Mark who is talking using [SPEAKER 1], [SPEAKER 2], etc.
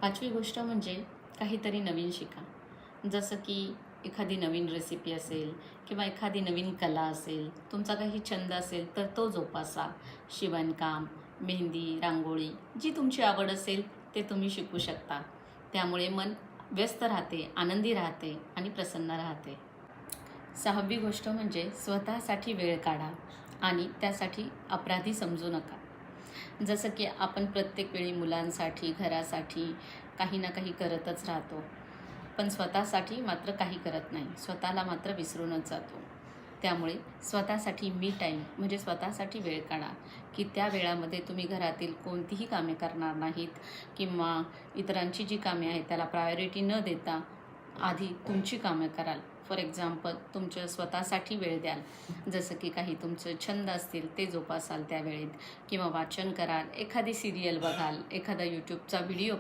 [SPEAKER 1] पाचवी गोष्ट म्हणजे काहीतरी नवीन शिका. जसं की एखादी नवीन रेसिपी असेल किंवा एखादी नवीन कला असेल, तुमचा काही छंद असेल तर तो जोपासा. शिवणकाम, मेहंदी, रांगोळी, जी तुमची आवड असेल ते तुम्ही शिकू शकता. त्यामुळे मन व्यस्त राहते, आनंदी राहते आणि प्रसन्न राहते. सहावी गोष्ट म्हणजे स्वतःसाठी वेळ काढा आणि त्यासाठी अपराधी समजू नका. जसं की आपण प्रत्येक वेळी मुलांसाठी, घरासाठी काही ना काही करतच राहतो. पण स्वतःसाठी मात्र काही करत नाही. स्वतःला मात्र विसरूनच जातो. त्यामुळे स्वतःसाठी मी टाईम म्हणजे स्वतःसाठी वेळ काढा, की त्या वेळामध्ये तुम्ही घरातील कोणतीही कामे करणार नाहीत किंवा इतरांची जी कामे आहेत त्याला प्रायोरिटी न देता आधी तुमची कामं कराल. फॉर एक्झाम्पल तुमच्या स्वतःसाठी वेळ द्याल. जसं की काही तुमचे छंद असतील ते जोपासाल त्या वेळेत किंवा वाचन कराल, एखादी सीरियल बघाल, एखादा यूट्यूबचा व्हिडिओ